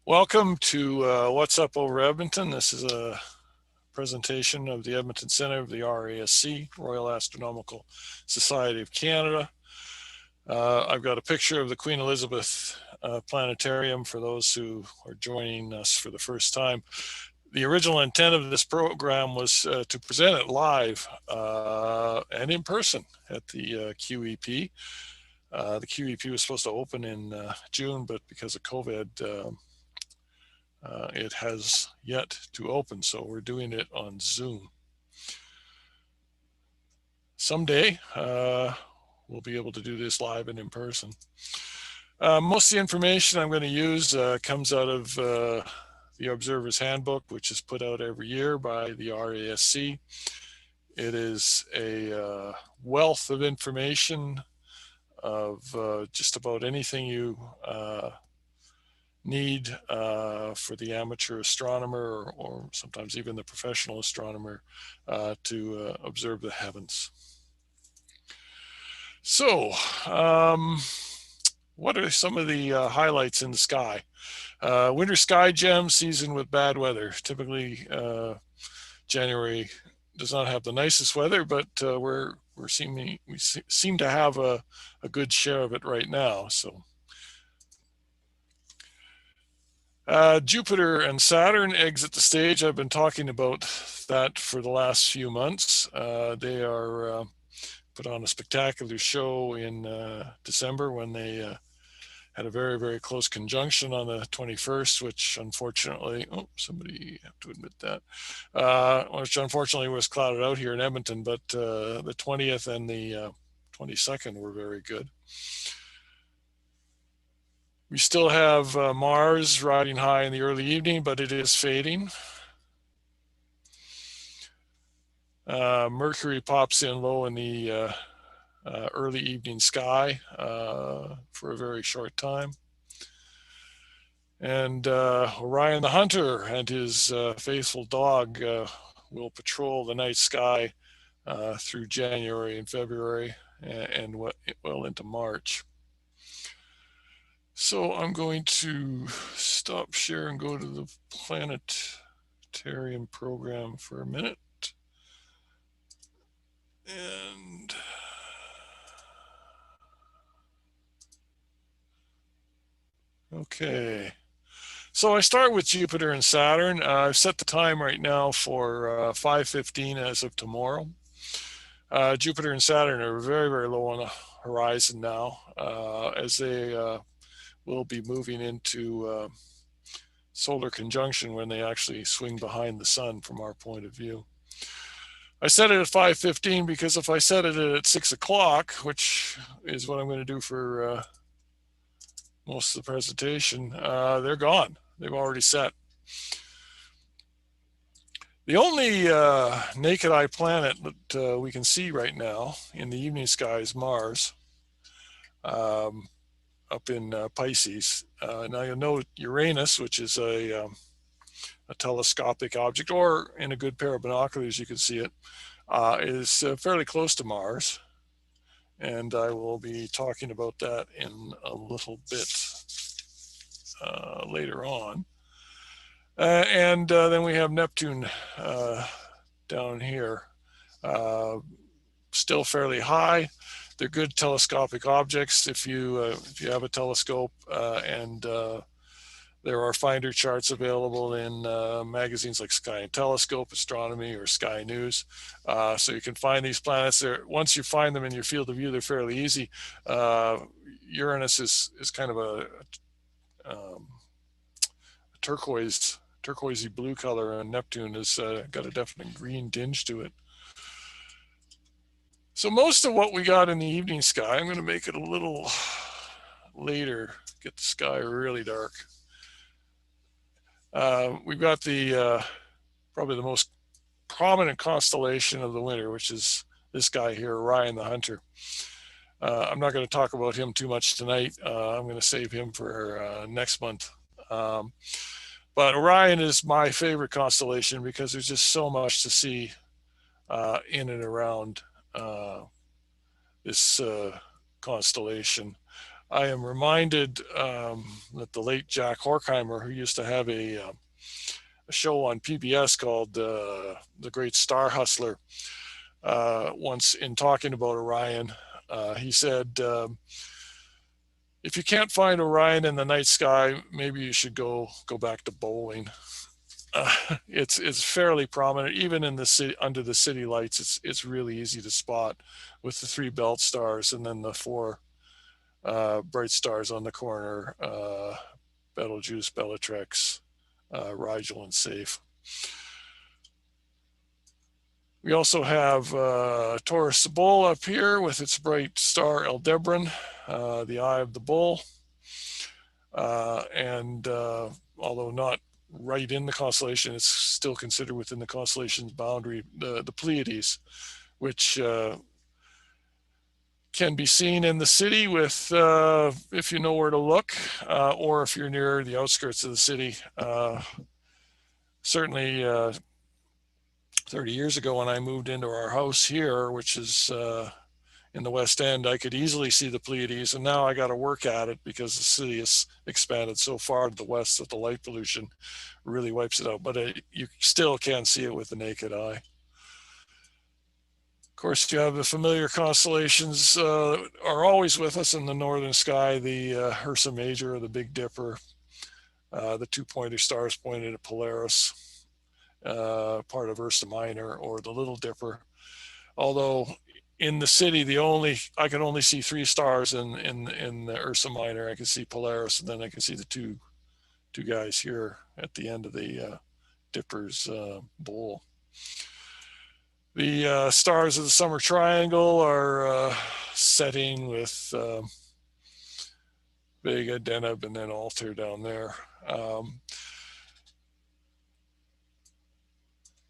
Welcome to What's Up Over Edmonton. This is a presentation of the Edmonton Center of the RASC, Royal Astronomical Society of Canada. I've got a picture of the Queen Elizabeth Planetarium for those who are joining us for the first time. The original intent of this program was to present it live and in person at the QEP. The QEP was supposed to open in June, but because of COVID, it has yet to open, so we're doing it on Zoom. Someday, we'll be able to do this live and in person. Most of the information I'm going to use comes out of the Observer's Handbook, which is put out every year by the RASC. It is a wealth of information of just about anything you need for the amateur astronomer or sometimes even the professional astronomer to observe the heavens. So, what are some of the highlights in the sky? Winter sky gem season with bad weather. Typically, January does not have the nicest weather, but we seem to have a good share of it right now. So. Jupiter and Saturn exit the stage. I've been talking about that for the last few months. They are put on a spectacular show in December when they had a very, very close conjunction on the 21st, which unfortunately, somebody have to admit that, which unfortunately was clouded out here in Edmonton, but the 20th and the 22nd were very good. We still have Mars riding high in the early evening, but it is fading. Mercury pops in low in the early evening sky for a very short time. And Orion the Hunter and his faithful dog will patrol the night sky through January and February and well into March. So I'm going to stop share and go to the planetarium program for a minute. And okay. So I start with Jupiter and Saturn. I've set the time right now for 5:15 as of tomorrow. Jupiter and Saturn are very, very low on the horizon now as they will be moving into solar conjunction when they actually swing behind the sun from our point of view. I set it at 5:15 because if I set it at 6 o'clock, which is what I'm going to do for most of the presentation, they're gone. They've already set. The only naked eye planet that we can see right now in the evening sky is Mars. Up in Pisces. Now you'll note Uranus, which is a telescopic object, or in a good pair of binoculars you can see it, is fairly close to Mars. And I will be talking about that in a little bit later on. And then we have Neptune down here, still fairly high. They're good telescopic objects if you have a telescope, and there are finder charts available in magazines like Sky and Telescope, Astronomy, or Sky News. So you can find these planets there. Once you find them in your field of view, they're fairly easy. Uranus is kind of a turquoisey blue color, and Neptune has got a definite green tinge to it. So most of what we got in the evening sky, I'm going to make it a little later, get the sky really dark. We've got the probably the most prominent constellation of the winter, which is this guy here, Orion the Hunter. I'm not going to talk about him too much tonight. I'm going to save him for next month. But Orion is my favorite constellation because there's just so much to see in and around this constellation. I am reminded that the late Jack Horkheimer, who used to have a show on PBS called The Great Star Hustler, once in talking about Orion, he said, if you can't find Orion in the night sky, maybe you should go back to bowling. It's fairly prominent, even in the city under the city lights. It's really easy to spot with the three belt stars and then the four bright stars on the corner: Betelgeuse, Bellatrix, Rigel, and Safe. We also have Taurus Bull up here with its bright star Aldebaran, the eye of the bull. And although not right in the constellation, it's still considered within the constellation's boundary, the Pleiades, which can be seen in the city with, if you know where to look, or if you're near the outskirts of the city. Certainly 30 years ago when I moved into our house here, which is in the West End, I could easily see the Pleiades, and now I got to work at it because the city has expanded so far to the west that the light pollution really wipes it out, but you still can't see it with the naked eye. Of course, you have the familiar constellations are always with us in the northern sky: the Ursa Major, or the Big Dipper, the two pointer stars pointed at Polaris, part of Ursa Minor, or the Little Dipper. Although in the city, I can only see three stars in the Ursa Minor. I can see Polaris, and then I can see the two guys here at the end of the Dipper's bowl. The stars of the Summer Triangle are setting with Vega, Deneb, and then Altair down there.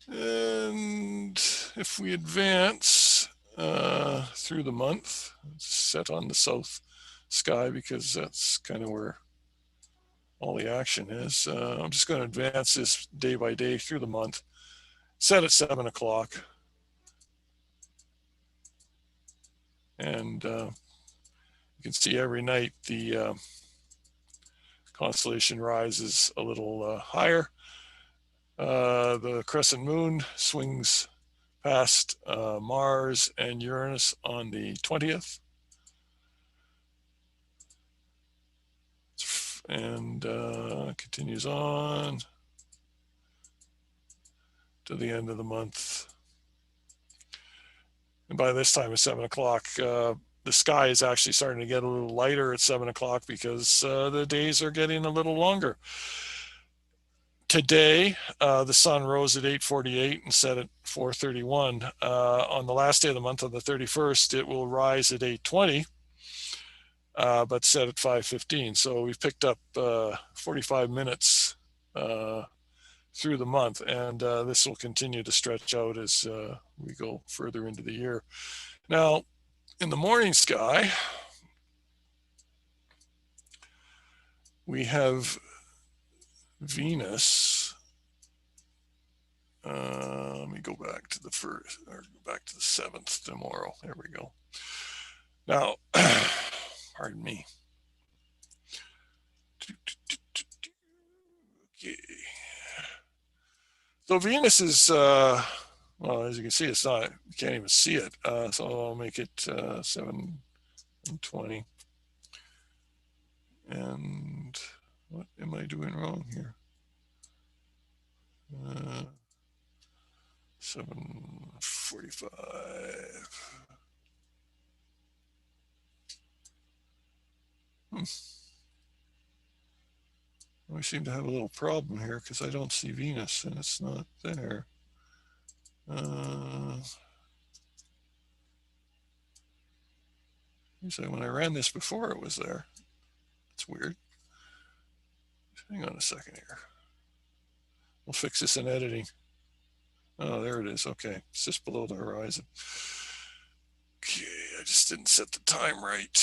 And if we advance through the month, set on the south sky because that's kind of where all the action is. I'm just going to advance this day by day through the month. Set at 7 o'clock. And you can see every night the constellation rises a little higher. The crescent moon swings past Mars and Uranus on the 20th. And continues on to the end of the month. And by this time at 7 o'clock, the sky is actually starting to get a little lighter at 7 o'clock because the days are getting a little longer. Today, the sun rose at 8:48 and set at 4:31. On the last day of the month, on the 31st, it will rise at 8:20, but set at 5:15. So we've picked up 45 minutes through the month, and this will continue to stretch out as we go further into the year. Now, in the morning sky, we have Venus. Let me go back to the first, or go back to the 7th tomorrow. There we go. Now, pardon me. Okay. So Venus is, well, as you can see, it's not, you can't even see it. So I'll make it 7:20. And what am I doing wrong here? 7:45. I seem to have a little problem here because I don't see Venus and it's not there. So when I ran this before, it was there. It's weird. Hang on a second here. We'll fix this in editing. Oh, there it is. Okay, it's just below the horizon. Okay, I just didn't set the time right.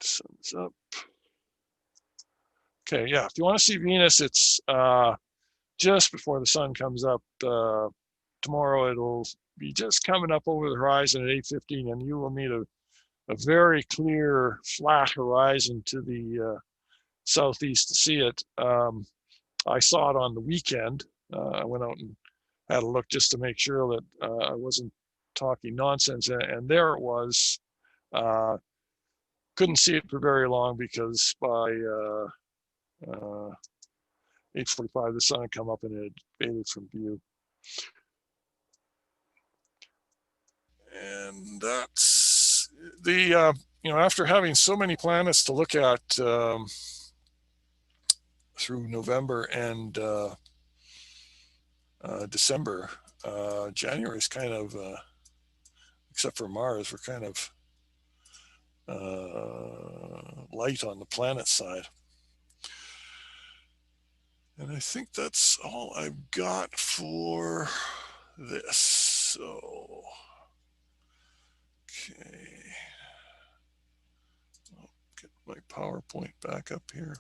Sun's up. Okay, yeah, if you want to see Venus, it's just before the sun comes up tomorrow it'll be just coming up over the horizon at 8:15, and you will need a very clear, flat horizon to the southeast to see it. I saw it on the weekend. I went out and had a look just to make sure that I wasn't talking nonsense, and there it was. Couldn't see it for very long because by 8:45 the sun had come up and it had faded from view. And that's the after having so many planets to look at through November and December, January is kind of except for Mars, we're kind of light on the planet side. And I think that's all I've got for this. So, okay. I'll get my PowerPoint back up here.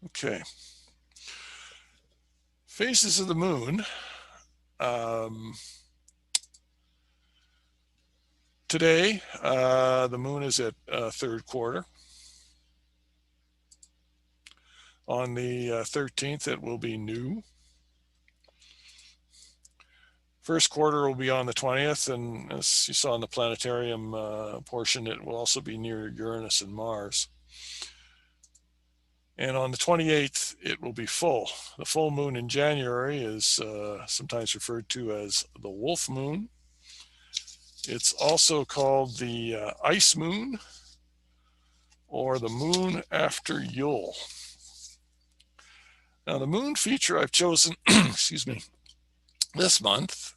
Okay. Phases of the moon. Today, the moon is at third quarter. On the 13th, it will be new. First quarter will be on the 20th, and as you saw in the planetarium portion, it will also be near Uranus and Mars. And on the 28th, it will be full. The full moon in January is sometimes referred to as the wolf moon. It's also called the ice moon or the moon after Yule. Now, the moon feature I've chosen, excuse me, this month,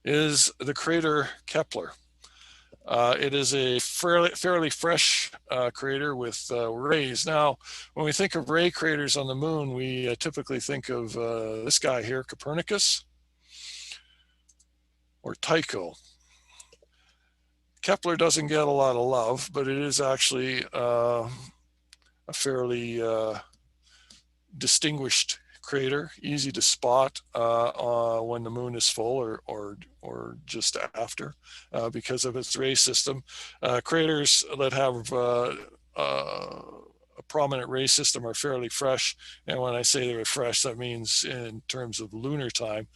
is the crater Kepler. It is a fairly fresh crater with rays. Now, when we think of ray craters on the moon, we typically think of this guy here, Copernicus, or Tycho. Kepler doesn't get a lot of love, but it is actually a fairly distinguished crater, easy to spot when the moon is full or just after because of its ray system. Craters that have a prominent ray system are fairly fresh, and when I say they're fresh, that means in terms of lunar time,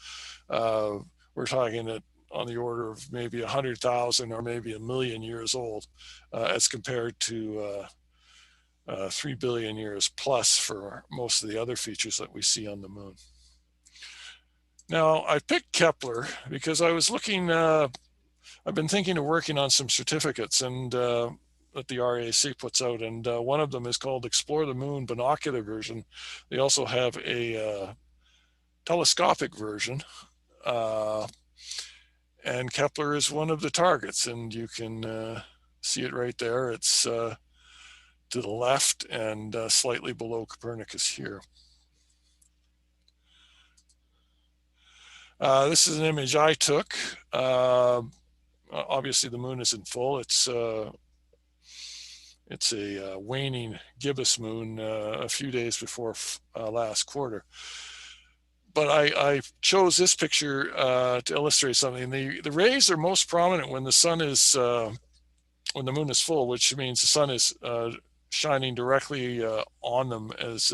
we're talking that on the order of maybe 100,000 or maybe 1 million years old, as compared to 3 billion years plus for most of the other features that we see on the moon. Now, I picked Kepler because I was looking, I've been thinking of working on some certificates and that the RAC puts out, and one of them is called Explore the Moon Binocular version. They also have a telescopic version, and Kepler is one of the targets, and you can see it right there. It's to the left and slightly below Copernicus here. This is an image I took. Obviously, the moon isn't full. It's a waning gibbous moon a few days before last quarter. But I chose this picture to illustrate something. The rays are most prominent when the sun is when the moon is full, which means the sun is shining directly on them as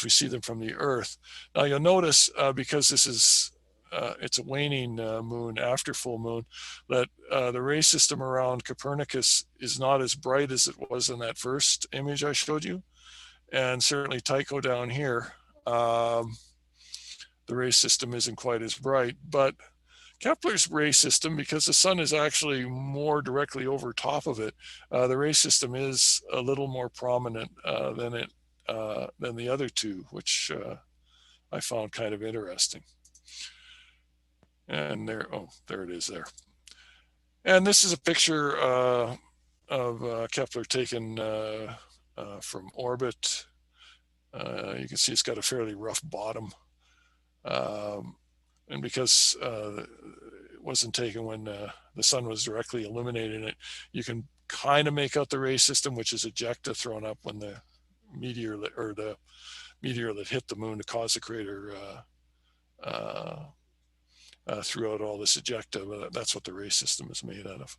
we see them from the Earth. Now you'll notice because this is it's a waning moon after full moon, that the ray system around Copernicus is not as bright as it was in that first image I showed you, and certainly Tycho down here, the ray system isn't quite as bright. But Kepler's ray system, because the sun is actually more directly over top of it, the ray system is a little more prominent than the other two, which I found kind of interesting. And there it is there. And this is a picture of Kepler taken from orbit. You can see it's got a fairly rough bottom. And because wasn't taken when the sun was directly illuminating it. You can kind of make out the ray system, which is ejecta thrown up when the meteor that hit the moon to cause the crater threw out all this ejecta. But that's what the ray system is made out of.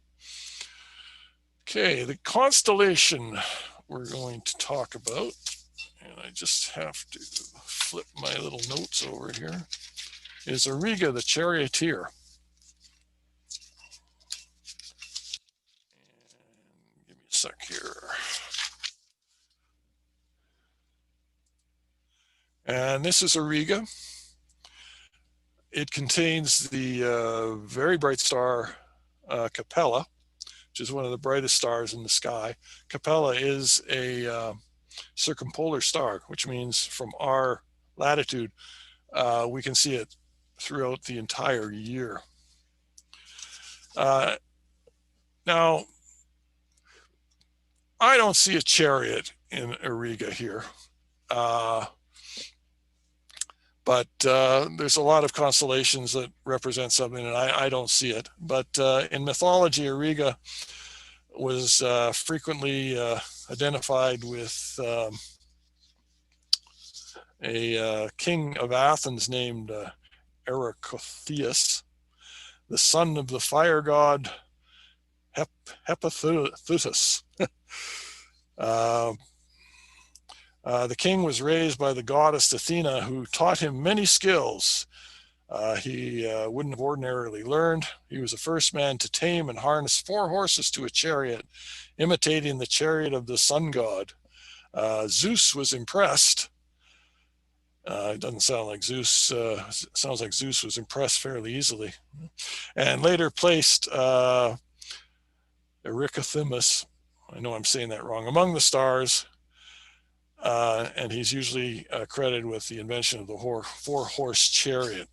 Okay, the constellation we're going to talk about, and I just have to flip my little notes over here, is Auriga the Charioteer. And give me a sec here. And this is Auriga. It contains the very bright star Capella, which is one of the brightest stars in the sky. Capella is a circumpolar star, which means from our latitude, we can see it throughout the entire year. Now, I don't see a chariot in Auriga here, but there's a lot of constellations that represent something, and I don't see it. But in mythology, Auriga was frequently identified with a king of Athens named Erycotheus, the son of the fire god Hephaestus. The king was raised by the goddess Athena, who taught him many skills he wouldn't have ordinarily learned. He was the first man to tame and harness 4 horses to a chariot, imitating the chariot of the sun god. Zeus was impressed. It doesn't sound like Zeus. Sounds like Zeus was impressed fairly easily, and later placed Erycothemis, I know I'm saying that wrong, among the stars, and he's usually credited with the invention of the 4-horse chariot.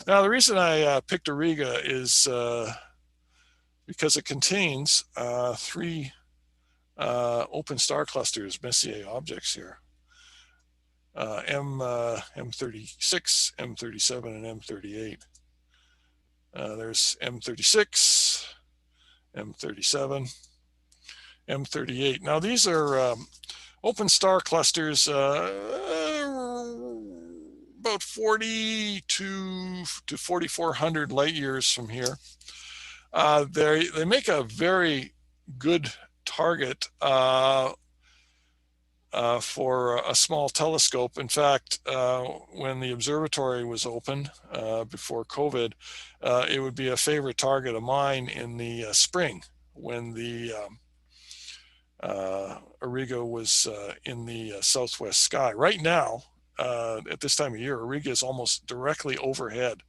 Now, the reason I picked Auriga is because it contains 3 open star clusters, Messier objects here. M36, M37, and M38. There's M36, M37, M38. Now these are open star clusters about 40 to 4,400 light years from here. They make a very good target for a small telescope. In fact, when the observatory was open before COVID, it would be a favorite target of mine in the spring when the Auriga was in the southwest sky. Right now, at this time of year, Auriga is almost directly overhead.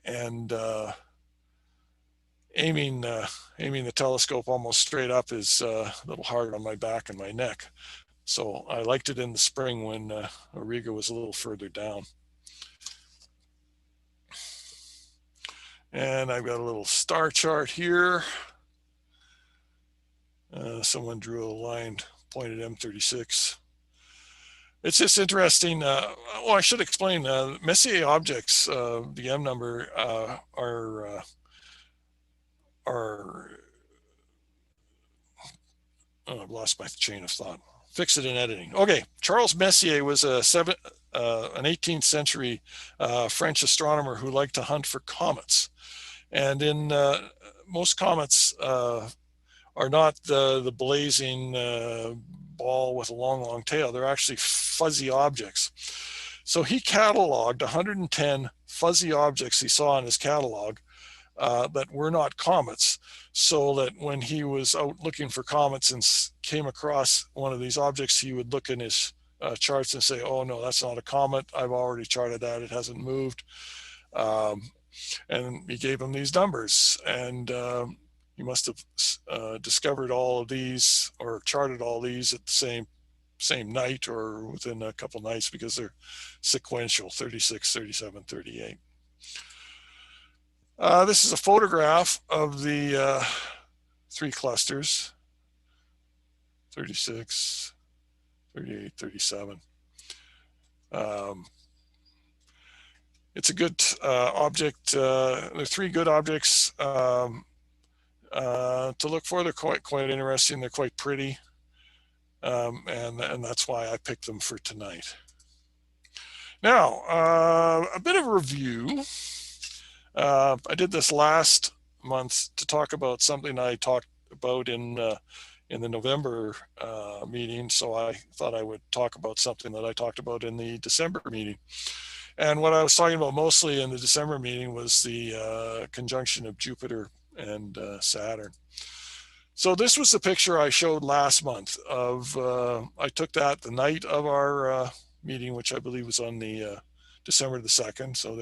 And aiming the telescope almost straight up is a little hard on my back and my neck. So I liked it in the spring when Auriga was a little further down. And I've got a little star chart here. Someone drew a line pointed M36. It's just interesting. Well, I should explain. Messier objects, the M number, are oh, I've lost my chain of thought. Fix it in editing. Okay, Charles Messier was an 18th century French astronomer who liked to hunt for comets. And in most comets are not the blazing ball with a long tail. They're actually fuzzy objects. So he cataloged 110 fuzzy objects he saw in his catalog that were not comets, so that when he was out looking for comets and came across one of these objects, he would look in his charts and say, oh no, that's not a comet. I've already charted that. It hasn't moved. And he gave him these numbers, and he must have discovered all of these or charted all these at the same night or within a couple nights, because they're sequential, 36, 37, 38. This is a photograph of the 3 clusters, 36, 38, 37. It's a good object, there are three good objects to look for. They're quite interesting. They're quite pretty, and that's why I picked them for tonight. Now, a bit of a review. I did this last month to talk about something I talked about in the November meeting, so I thought I would talk about something that I talked about in the December meeting. And what I was talking about mostly in the December meeting was the conjunction of Jupiter and Saturn. So this was the picture I showed last month of, I took that the night of our meeting, which I believe was on the December the 2nd. So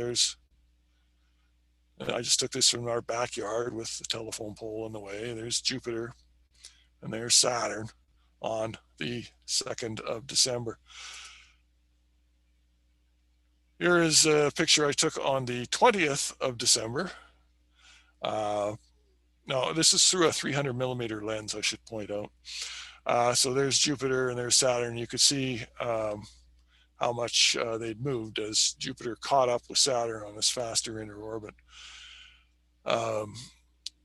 I just took this from our backyard with the telephone pole in the way. There's Jupiter and there's Saturn on the 2nd of December. Here is a picture I took on the 20th of December. Now, this is through a 300 millimeter lens, I should point out. So there's Jupiter and there's Saturn. You could see how much they'd moved as Jupiter caught up with Saturn on this faster inner orbit.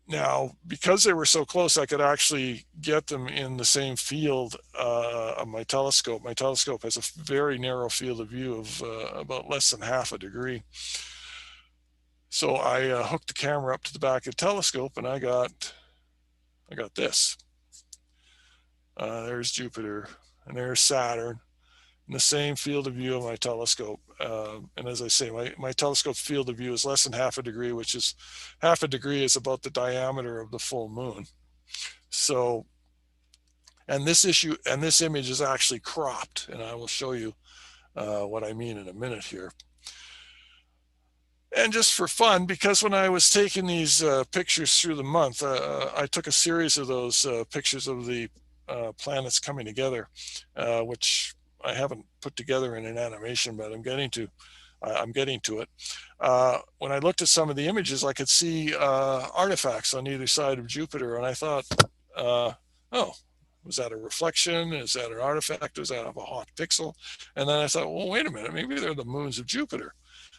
Now, because they were so close, I could actually get them in the same field of my telescope. My telescope has a very narrow field of view of about less than half a degree. So I hooked the camera up to the back of the telescope, and I got this. There's Jupiter, and there's Saturn, in the same field of view of my telescope. And as I say, my telescope field of view is less than half a degree, which is half a degree is about the diameter of the full moon. So, and this image is actually cropped, and I will show you what I mean in a minute here. And just for fun, because when I was taking these pictures through the month, I took a series of those pictures of the planets coming together, which I haven't put together in an animation, but I'm getting to it. When I looked at some of the images, I could see artifacts on either side of Jupiter, and I thought, oh, was that a reflection? Is that an artifact? Does that have a hot pixel? And then I thought, well, wait a minute, maybe they're the moons of Jupiter.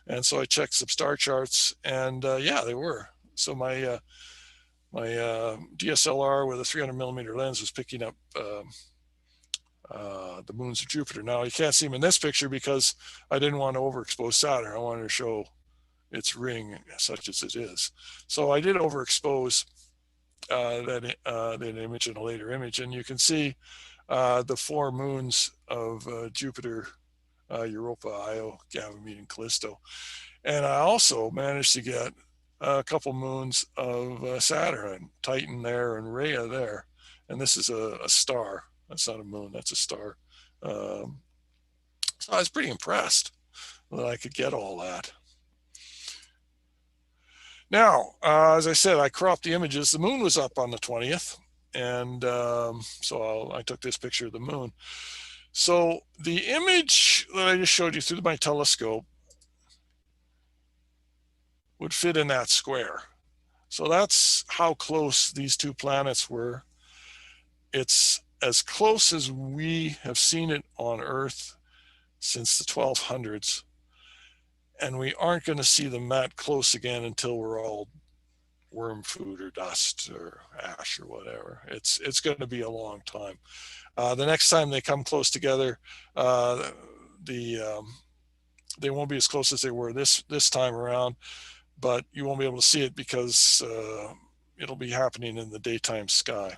And so I checked some star charts, and yeah, they were. So my DSLR with a 300 millimeter lens was picking up the moons of Jupiter. Now you can't see them in this picture because I didn't want to overexpose Saturn. I wanted to show its ring such as it is. So I did overexpose that image in a later image, and you can see the four moons of Jupiter, Europa, Io, Ganymede, and Callisto. And I also managed to get a couple moons of Saturn, Titan there and Rhea there. And this is a star. That's not a moon, that's a star. So I was pretty impressed that I could get all that. Now, as I said, I cropped the images. The moon was up on the 20th. And so I took this picture of the moon. So the image that I just showed you through my telescope would fit in that square. So that's how close these two planets were. It's as close as we have seen it on Earth since the 1200s. And we aren't going to see them that close again until we're all worm food or dust or ash or whatever. It's going to be a long time. The next time they come close together, they won't be as close as they were this time around, but you won't be able to see it because it'll be happening in the daytime sky.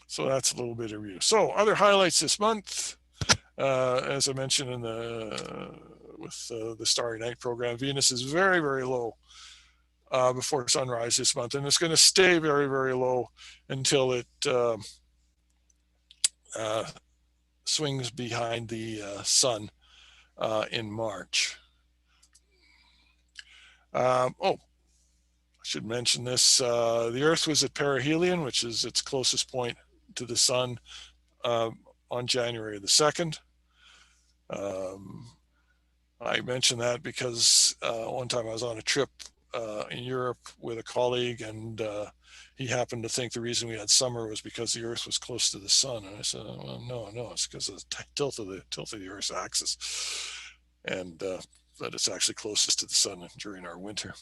So that's a little bit of review. So other highlights this month, as I mentioned in with the Starry Night program, Venus is very, very low before sunrise this month, and it's going to stay very, very low until it swings behind the sun in March. Oh, I should mention this. The Earth was at perihelion, which is its closest point to the sun, on January the 2nd. I mentioned that because one time I was on a trip in Europe with a colleague, and he happened to think the reason we had summer was because the Earth was close to the sun. And I said, well, no, it's because of the tilt of the Earth's axis. and that it's actually closest to the sun during our winter.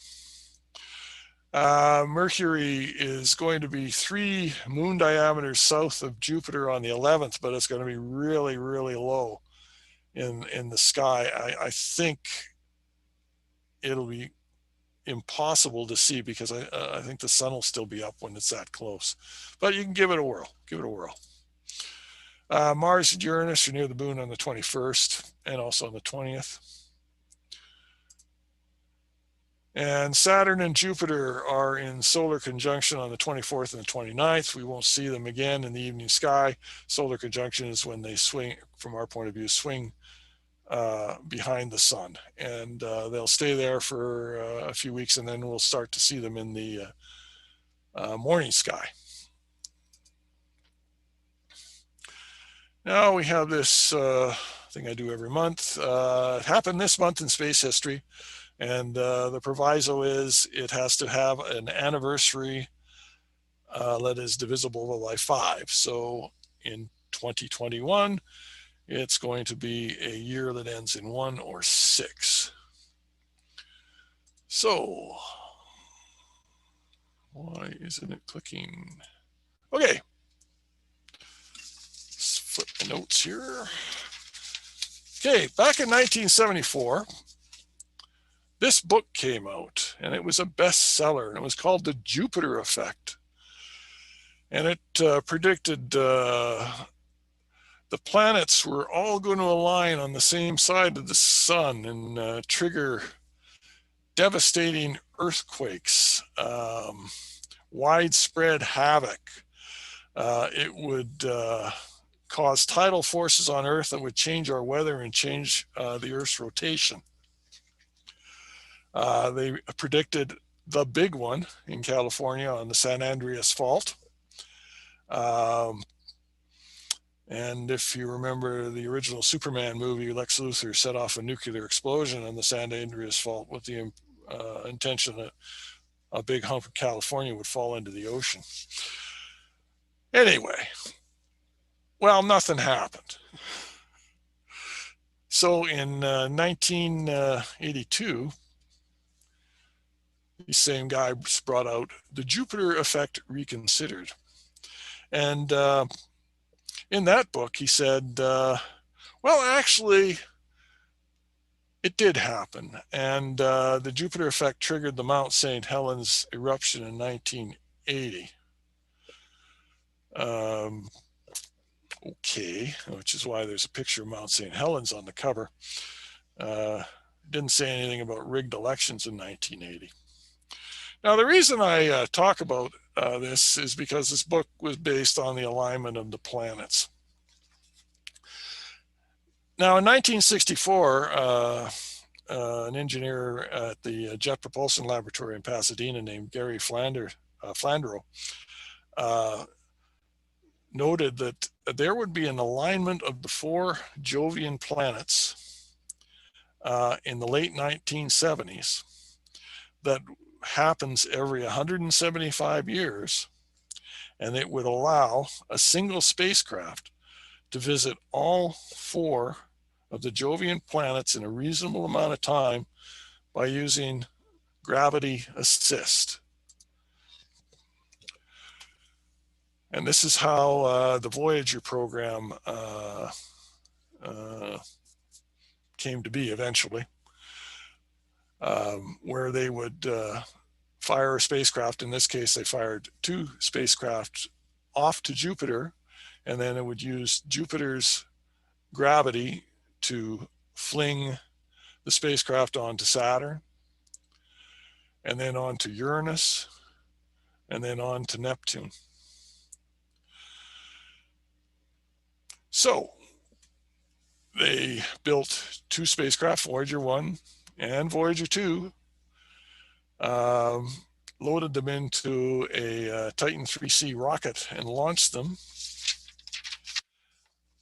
Mercury is going to be 3 moon diameters south of Jupiter on the 11th, but it's going to be really, really low in the sky. I think it'll be impossible to see because I think the sun will still be up when it's that close. But you can give it a whirl. Give it a whirl. Mars and Uranus are near the moon on the 21st and also on the 20th. And Saturn and Jupiter are in solar conjunction on the 24th and the 29th. We won't see them again in the evening sky. Solar conjunction is when they swing, from our point of view, swing behind the sun. And they'll stay there for a few weeks, and then we'll start to see them in the morning sky. Now we have this thing I do every month. It happened this month in space history. And the proviso is it has to have an anniversary that is divisible by 5. So in 2021, it's going to be a year that ends in 1 or 6. So why isn't it clicking? Okay. Let's flip the notes here. Okay, back in 1974, this book came out, and it was a bestseller, and it was called The Jupiter Effect. And it predicted the planets were all going to align on the same side of the sun and trigger devastating earthquakes, widespread havoc. It would cause tidal forces on Earth that would change our weather and change the Earth's rotation. They predicted the big one in California on the San Andreas Fault. And if you remember the original Superman movie, Lex Luthor set off a nuclear explosion on the San Andreas Fault with the intention that a big hunk of California would fall into the ocean. Anyway, well, nothing happened. So in 1982, the same guy brought out The Jupiter Effect Reconsidered. And in that book, he said, well, actually, it did happen. And the Jupiter effect triggered the Mount St. Helens eruption in 1980. Okay, which is why there's a picture of Mount St. Helens on the cover. Didn't say anything about rigged elections in 1980. Now, the reason I talk about this is because this book was based on the alignment of the planets. Now, in 1964, an engineer at the Jet Propulsion Laboratory in Pasadena named Gary Flandreau noted that there would be an alignment of the 4 Jovian planets in the late 1970s that happens every 175 years, and it would allow a single spacecraft to visit all 4 of the Jovian planets in a reasonable amount of time by using gravity assist. And this is how the Voyager program came to be eventually, where they would fire a spacecraft. In this case, they fired 2 spacecraft off to Jupiter, and then it would use Jupiter's gravity to fling the spacecraft onto Saturn, and then onto Uranus, and then on to Neptune. So they built 2 spacecraft, Voyager 1 and Voyager 2, loaded them into a Titan 3C rocket and launched them.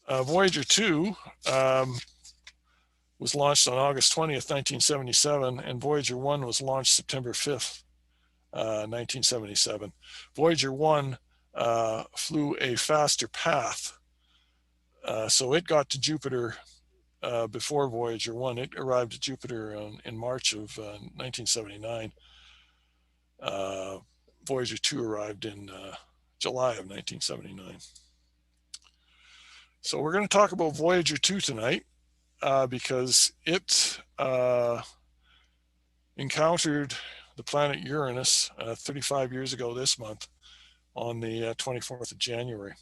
Voyager 2 was launched on August 20th, 1977, and Voyager 1 was launched September 5th, 1977. Voyager 1 flew a faster path, so it got to Jupiter before Voyager 1. It arrived at Jupiter in March of 1979. Voyager 2 arrived in July of 1979. So we're going to talk about Voyager 2 tonight because it encountered the planet Uranus 35 years ago this month on the 24th of January.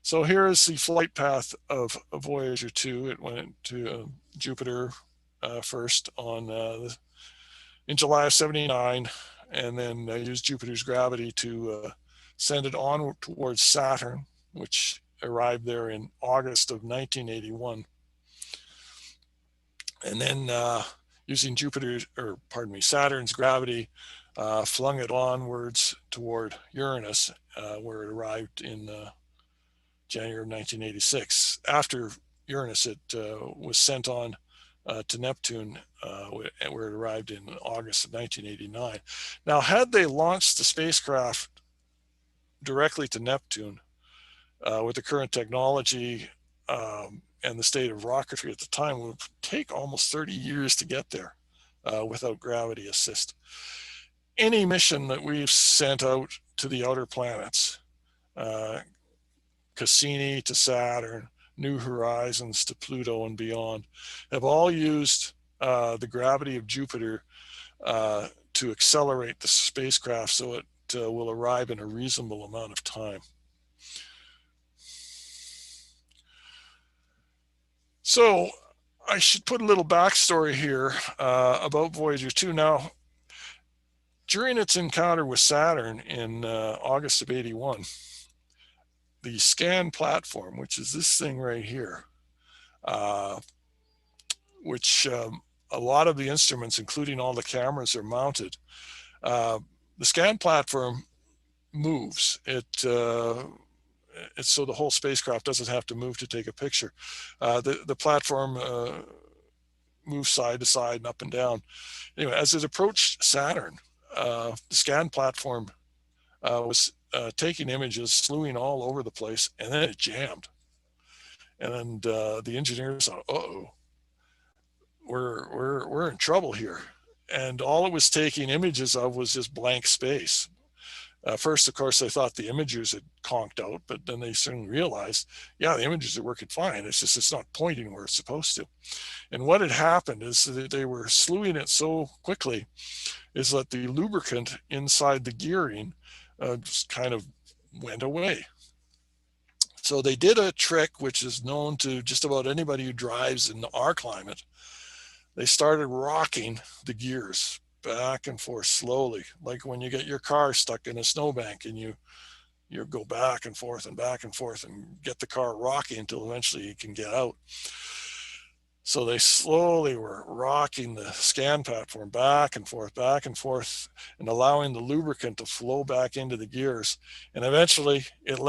So here is the flight path of Voyager 2. It went to Jupiter first in July of 79, and then used Jupiter's gravity to send it on towards Saturn, which arrived there in August of 1981. And then using Saturn's gravity, flung it onwards toward Uranus, where it arrived in January of 1986. After Uranus, it was sent on to Neptune, where it arrived in August of 1989. Now, had they launched the spacecraft directly to Neptune with the current technology and the state of rocketry at the time, it would take almost 30 years to get there without gravity assist. Any mission that we've sent out to the outer planets, Cassini to Saturn, New Horizons to Pluto and beyond, have all used the gravity of Jupiter to accelerate the spacecraft so it will arrive in a reasonable amount of time. So I should put a little backstory here about Voyager 2. Now, during its encounter with Saturn in August of 81, the scan platform, which is this thing right here, which a lot of the instruments, including all the cameras, are mounted. The scan platform moves. It's so the whole spacecraft doesn't have to move to take a picture. The platform moves side to side and up and down. Anyway, as it approached Saturn, the scan platform was taking images, slewing all over the place, and then it jammed. And the engineers thought, uh-oh, we're in trouble here. And all it was taking images of was just blank space. First, of course, they thought the imagers had conked out, but then they soon realized, yeah, the images are working fine. It's just it's not pointing where it's supposed to. And what had happened is that they were slewing it so quickly is that the lubricant inside the gearing just kind of went away. So they did a trick which is known to just about anybody who drives in our climate. They started rocking the gears back and forth slowly, like when you get your car stuck in a snowbank and you go back and forth and get the car rocking until eventually you can get out. So they slowly were rocking the scan platform back and forth and allowing the lubricant to flow back into the gears. And eventually it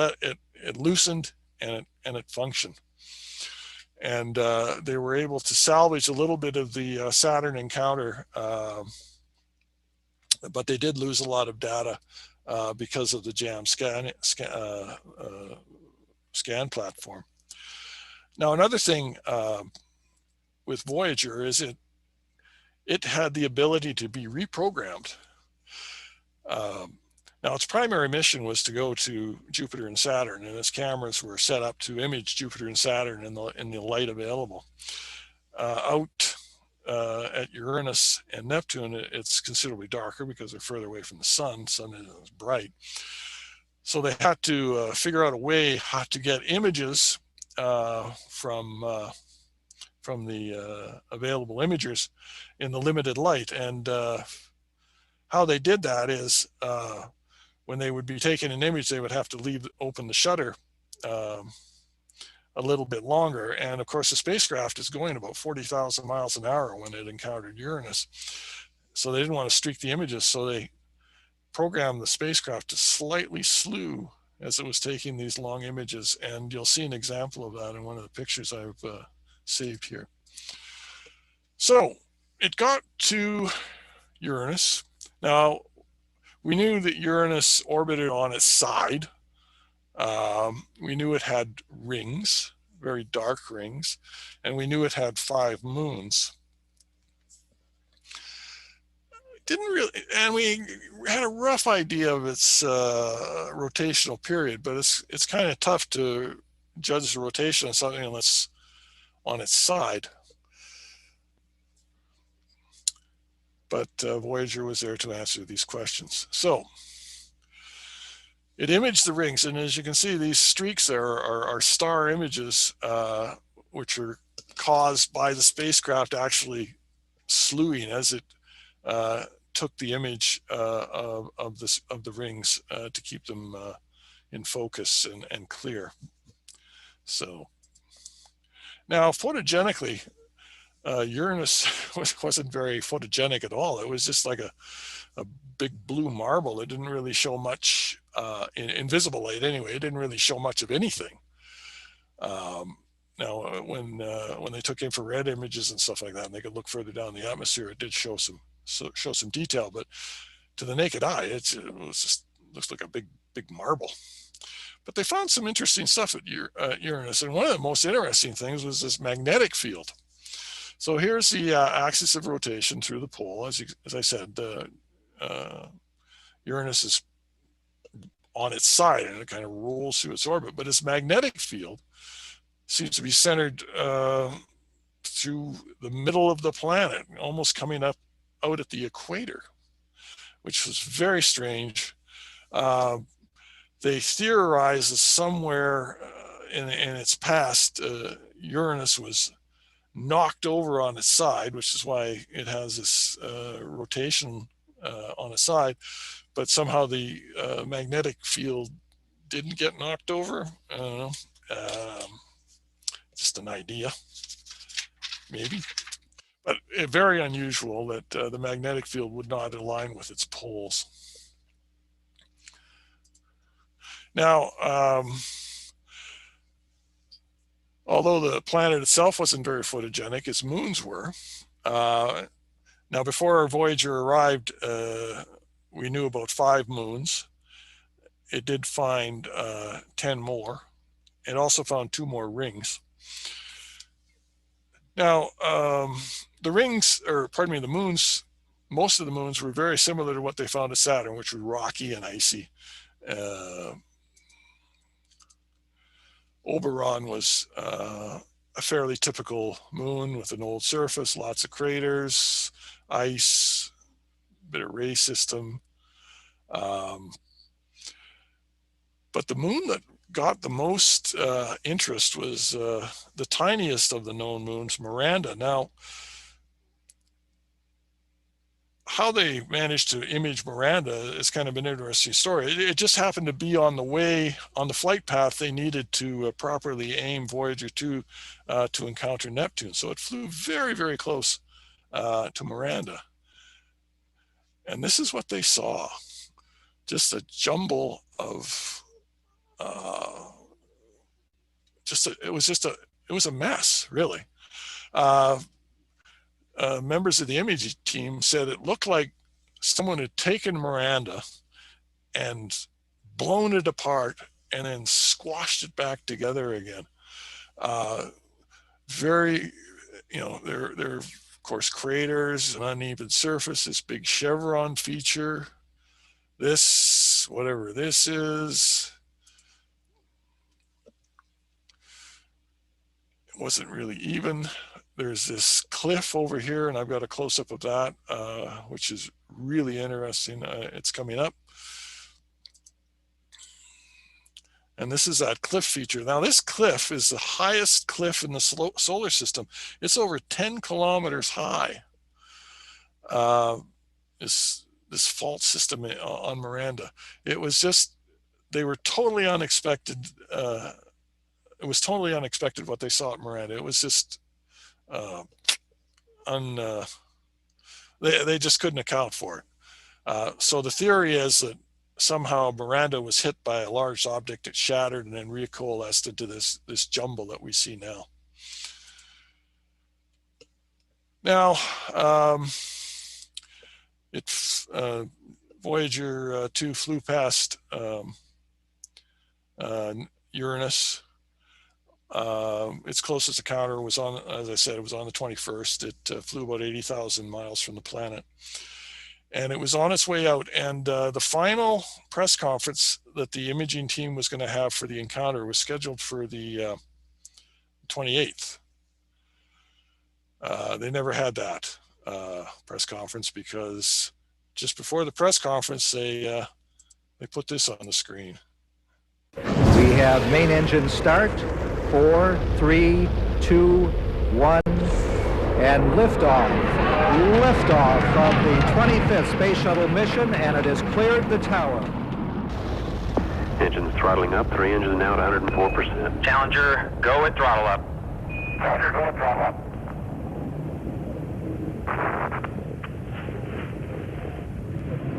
loosened and it functioned. And they were able to salvage a little bit of the Saturn encounter, but they did lose a lot of data because of the jammed scan platform. Now, another thing with Voyager is it had the ability to be reprogrammed. Now, its primary mission was to go to Jupiter and Saturn, and its cameras were set up to image Jupiter and Saturn in the light available. Out at Uranus and Neptune, it's considerably darker because they're further away from the sun. The sun is bright. So they had to figure out a way how to get images from the available imagers in the limited light. And how they did that is when they would be taking an image, they would have to open the shutter a little bit longer. And of course, the spacecraft is going about 40,000 miles an hour when it encountered Uranus. So they didn't want to streak the images. So they programmed the spacecraft to slightly slew as it was taking these long images. And you'll see an example of that in one of the pictures I've saved here. So it got to Uranus. Now, we knew that Uranus orbited on its side. We knew it had rings. very dark rings, and we knew it had 5 moons. Didn't really, and we had a rough idea of its rotational period, but it's kind of tough to judge the rotation of something unless on its side. But Voyager was there to answer these questions. So it imaged the rings, and as you can see, these streaks there are star images, which are caused by the spacecraft actually slewing as it took the image of the rings to keep them in focus and clear. So now, photogenically, Uranus wasn't very photogenic at all. It was just like a big blue marble. It didn't really show much in visible light anyway. It didn't really show much of anything. Now, when they took infrared images and stuff like that, and they could look further down the atmosphere, it did show some detail. But to the naked eye, it was just looks like a big marble. But they found some interesting stuff at Uranus, and one of the most interesting things was this magnetic field. So here's the axis of rotation through the pole. As I said, Uranus is on its side and it kind of rolls through its orbit, but its magnetic field seems to be centered through the middle of the planet, almost coming up out at the equator, which was very strange. They theorized that somewhere in its past, Uranus was knocked over on its side, which is why it has this rotation on its side, but somehow the magnetic field didn't get knocked over. I don't know. Just an idea, maybe. But very unusual that the magnetic field would not align with its poles. Now, although the planet itself wasn't very photogenic, its moons were. Now, before Voyager arrived, we knew about 5 moons. It did find 10 more. It also found 2 more rings. Now, the rings, or pardon me, the moons, most of the moons were very similar to what they found at Saturn, which were rocky and icy. Oberon was a fairly typical moon with an old surface, lots of craters, ice, bit of ray system. But the moon that got the most interest was the tiniest of the known moons, Miranda. Now, how they managed to image Miranda is kind of an interesting story. It just happened to be on the flight path they needed to properly aim Voyager 2 to encounter Neptune. So it flew very, very close to Miranda. And this is what they saw. Just a jumble of, it was a mess, really. Members of the imaging team said it looked like someone had taken Miranda and blown it apart and then squashed it back together again. Very, there are of course craters, an uneven surface, this big chevron feature, this, whatever this is, it wasn't really even. There's this cliff over here, and I've got a close-up of that, which is really interesting. It's coming up. And this is that cliff feature. Now, this cliff is the highest cliff in the solar system. It's over 10 kilometers high. This fault system on Miranda. It was just, they were totally unexpected. It was totally unexpected what they saw at Miranda. It was just, they just couldn't account for it. So the theory is that somehow Miranda was hit by a large object, it shattered and then recoalesced into this jumble that we see now. Now, Voyager 2 flew past Uranus Its closest encounter was on, as I said, it was on the 21st. It flew about 80,000 miles from the planet. And it was on its way out. And the final press conference that the imaging team was going to have for the encounter was scheduled for the 28th. They never had that press conference because just before the press conference, they put this on the screen. We have main engine start, 4, 3, 2, 1, and liftoff. Liftoff of the 25th Space Shuttle mission, and it has cleared the tower. Engines throttling up, 3 engines now at 104%. Challenger, go at throttle up. Challenger, go at throttle up.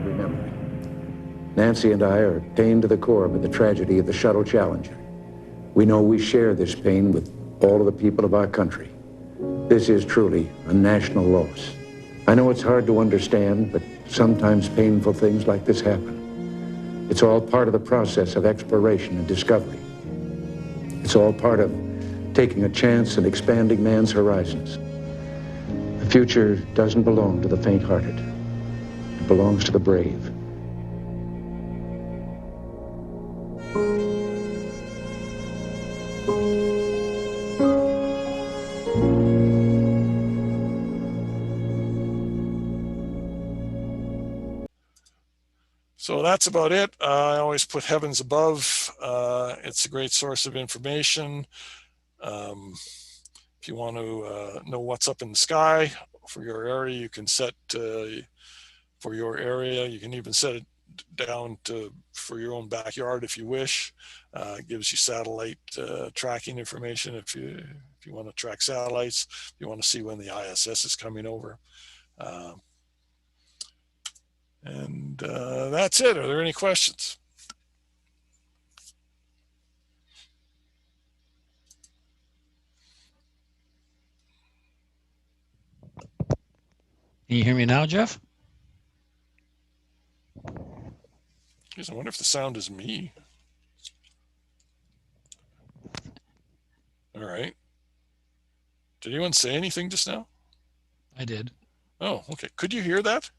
Remember, Nancy and I are pained to the core by the tragedy of the Shuttle Challenger. We know we share this pain with all of the people of our country. This is truly a national loss. I know it's hard to understand, but sometimes painful things like this happen. It's all part of the process of exploration and discovery. It's all part of taking a chance and expanding man's horizons. The future doesn't belong to the faint-hearted. It belongs to the brave. So that's about it. I always put heavens above. It's a great source of information. If you want to know what's up in the sky for your area, you can set for your area. You can even set it down to for your own backyard if you wish. It gives you satellite tracking information if you want to track satellites. If you want to see when the ISS is coming over. And that's it. Are there any questions? Can you hear me now, Jeff? Geez, I wonder if the sound is me. All right. Did anyone say anything just now? I did. Oh, okay. Could you hear that?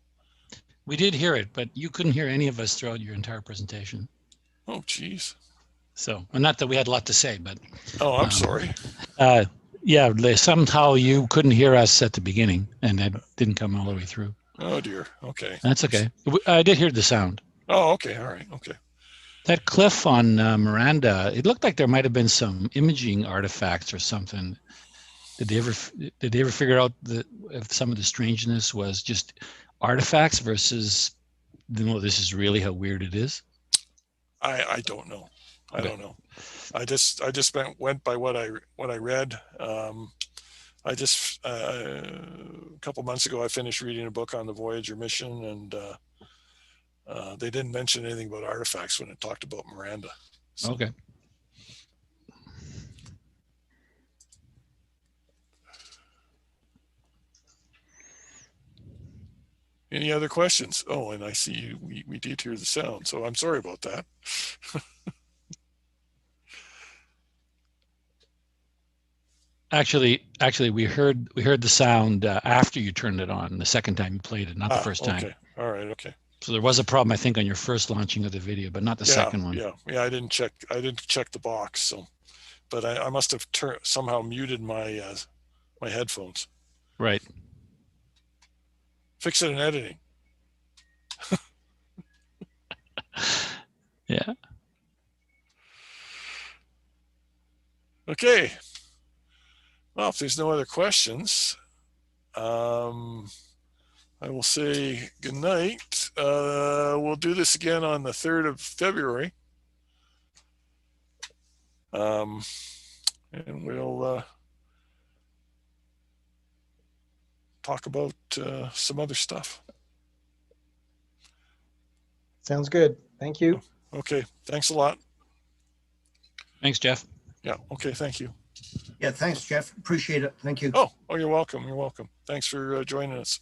We did hear it, but you couldn't hear any of us throughout your entire presentation. Oh, geez. So, well, not that we had a lot to say, but. Oh, I'm sorry. Yeah, somehow you couldn't hear us at the beginning, and it didn't come all the way through. Oh, dear. Okay. That's okay. I did hear the sound. Oh, okay. All right. Okay. That cliff on Miranda, it looked like there might have been some imaging artifacts or something. Did they ever figure out if some of the strangeness was just artifacts versus, this is really how weird it is? I don't know. I don't know. I just went by what I read. I just a couple months ago I finished reading a book on the Voyager mission, and they didn't mention anything about artifacts when it talked about Miranda. So. Okay. Any other questions? Oh, and I see we did hear the sound, so I'm sorry about that. Actually, we heard the sound after you turned it on the second time you played it, not the first time. Okay. All right. Okay. So there was a problem, I think, on your first launching of the video, but not the second one. Yeah. I didn't check the box, so, but I must have somehow muted my my headphones. Right. Fix it in editing. Yeah. Okay. Well, if there's no other questions, I will say good night. We'll do this again on the 3rd of February. And we'll talk about some other stuff. Sounds good. Thank you. Okay. Thanks a lot. Thanks, Jeff. Yeah. Okay. Thank you. Yeah, thanks, Jeff. Appreciate it. Thank you. Oh, you're welcome. You're welcome. Thanks for joining us.